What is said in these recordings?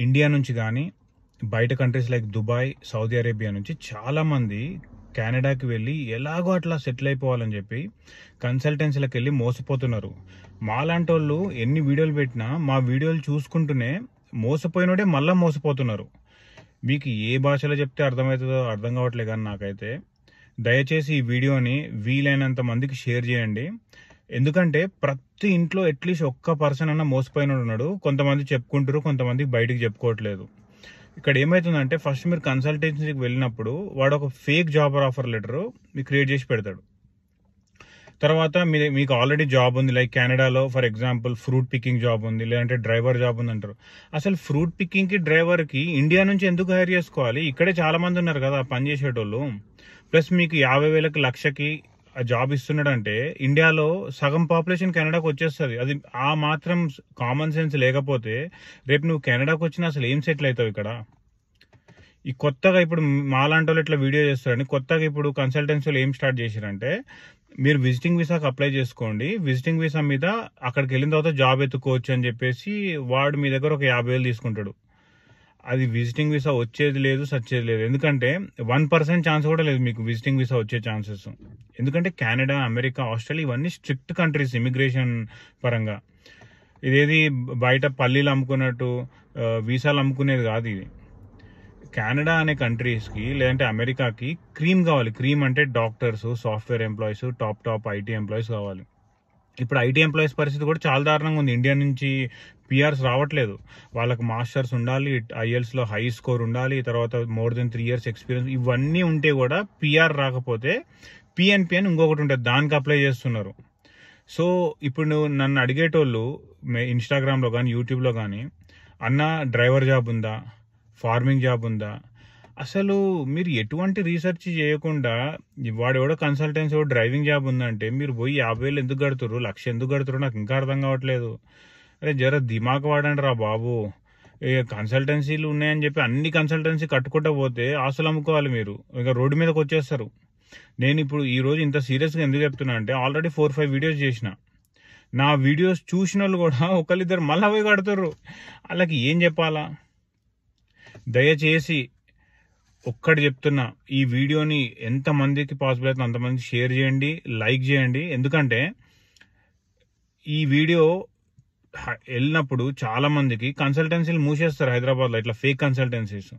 India నుంచి కానీ బయట countries like Dubai, Saudi Arabia నుంచి చాలామంది కెనడాకి వెళ్ళి ఎలాగో అట్లా సెటిల్ అయిపోవాలని చెప్పి కన్సల్టెన్సీలకు వెళ్ళి మోసపోతున్నారు. మాలాంటి వాళ్ళు ఎన్ని వీడియోలు పెట్టినా మా వీడియోలు చూసుకుంటూనే మోసపోయినోడే మళ్ళీ మోసపోతున్నారు. మీకు ఏ భాషలో చెప్తే అర్థమవుతుందో అర్థం కావట్లేదు, కానీ నాకైతే దయచేసి ఈ వీడియోని వీలైనంత మందికి షేర్ చేయండి. ఎందుకంటే ప్రతి ఇంట్లో అట్లీస్ట్ ఒక్క పర్సన్ అన్న మోసపోయిన ఉన్నాడు. కొంతమంది చెప్పుకుంటారు, కొంతమంది బయటికి చెప్పుకోవట్లేదు. ఇక్కడ ఏమవుతుందంటే ఫస్ట్ మీరు కన్సల్టెన్సీకి వెళ్ళినప్పుడు వాడు ఒక ఫేక్ జాబ్ ఆఫర్ లెటర్ మీకు క్రియేట్ చేసి పెడతాడు. తర్వాత మీకు ఆల్రెడీ జాబ్ ఉంది, లైక్ కెనడాలో for example fruit picking job ఉంది, లేదంటే డ్రైవర్ జాబ్ ఉంది అంటారు. అసలు ఫ్రూట్ పికింగ్కి డ్రైవర్కి ఇండియా నుంచి ఎందుకు హైర్ చేసుకోవాలి? ఇక్కడే చాలా మంది ఉన్నారు కదా పని చేసేటోళ్ళు. ప్లస్ మీకు 50,000కి, లక్షకి జాబ్ ఇస్తున్నాడంటే ఇండియాలో సగం పాపులేషన్ కెనడాకి వచ్చేస్తుంది. అది ఆ మాత్రం కామన్ సెన్స్ లేకపోతే రేపు నువ్వు కెనడాకి వచ్చినా అసలు ఏం సెటిల్ అవుతావు ఇక్కడ? ఈ కొత్తగా ఇప్పుడు మాలాంటి వాళ్ళు ఇట్లా వీడియో చేస్తారని కొత్తగా ఇప్పుడు కన్సల్టెన్సీలు ఏం స్టార్ట్ చేశారంటే, మీరు విజిటింగ్ వీసాకి అప్లై చేసుకోండి, విజిటింగ్ వీసా మీద అక్కడికి వెళ్ళిన తర్వాత జాబ్ ఎత్తుకోవచ్చు అని చెప్పేసి వాడు మీ దగ్గర ఒక 50,000 తీసుకుంటాడు. అది విజిటింగ్ వీసా వచ్చేది లేదు, సచ్చేది లేదు. ఎందుకంటే 1% ఛాన్స్ కూడా లేదు మీకు విజిటింగ్ వీసా వచ్చే ఛాన్సెస్. ఎందుకంటే కెనడా, అమెరికా, ఆస్ట్రేలియా ఇవన్నీ స్ట్రిక్ట్ కంట్రీస్ ఇమిగ్రేషన్ పరంగా. ఇదేది బయట పల్లీలు అమ్ముకున్నట్టు వీసాలు అమ్ముకునేది కాదు ఇది. కెనడా అనే కంట్రీస్కి లేదంటే అమెరికాకి క్రీమ్ కావాలి. క్రీమ్ అంటే doctors, software employees, top IT employees కావాలి. ఇప్పుడు ఐటీ ఎంప్లాయీస్ పరిస్థితి కూడా చాలా దారుణంగా ఉంది. ఇండియా నుంచి పిఆర్స్ రావట్లేదు. వాళ్ళకి మాస్టర్స్ ఉండాలి, ఐఎల్స్లో హై స్కోర్ ఉండాలి, తర్వాత మోర్ దెన్ 3 years ఎక్స్పీరియన్స్, ఇవన్నీ ఉంటే కూడా పిఆర్ రాకపోతే పిఎన్పి అని ఇంకొకటి ఉంటుంది, దానికి అప్లై చేస్తున్నారు. సో ఇప్పుడు నన్ను అడిగేటోళ్ళు ఇన్స్టాగ్రామ్లో కానీ యూట్యూబ్లో కానీ, అన్న డ్రైవర్ జాబ్ ఉందా, ఫార్మింగ్ జాబ్ ఉందా? అసలు మీరు ఎటువంటి రీసెర్చ్ చేయకుండా వాడెవడో కన్సల్టెన్సీ డ్రైవింగ్ జాబ్ ఉందంటే మీరు పోయి 50,000 ఎందుకు కడుతురు, 1,00,000 ఎందుకు కడుతురు? నాకు ఇంకా అర్థం కావట్లేదు. అరే జర దిమాగ్ వాడండి రా బాబు. కన్సల్టెన్సీలు ఉన్నాయని చెప్పి అన్ని కన్సల్టెన్సీ కట్టుకుంటూ పోతే ఆస్తులు అమ్ముకోవాలి మీరు, ఇక రోడ్డు మీదకి వచ్చేస్తారు. నేను ఇప్పుడు ఈ రోజు ఇంత సీరియస్గా ఎందుకు చెప్తున్నా అంటే, ఆల్రెడీ 4-5 వీడియోస్ చేసిన. నా వీడియోస్ చూసిన వాళ్ళు కూడా ఒకళ్ళిద్దరు మళ్ళీ పోయి కడుతుర్రు. వాళ్ళకి ఏం చెప్పాలా? దయచేసి ఒక్కటి చెప్తున్నా, ఈ వీడియోని ఎంతమందికి పాసిబుల్ అయితే అంతమందికి షేర్ చేయండి, లైక్ చేయండి. ఎందుకంటే ఈ వీడియో వెళ్ళినప్పుడు చాలా మందికి కన్సల్టెన్సీలు మూసేస్తారు హైదరాబాద్లో, ఇట్లా ఫేక్ కన్సల్టెన్సీస్.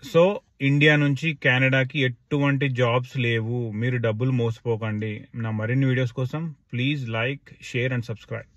సో ఇండియా నుంచి కెనడాకి ఎటువంటి జాబ్స్ లేవు, మీరు డబ్బులు మోసపోకండి. నా మరిన్ని వీడియోస్ కోసం please like, share and subscribe.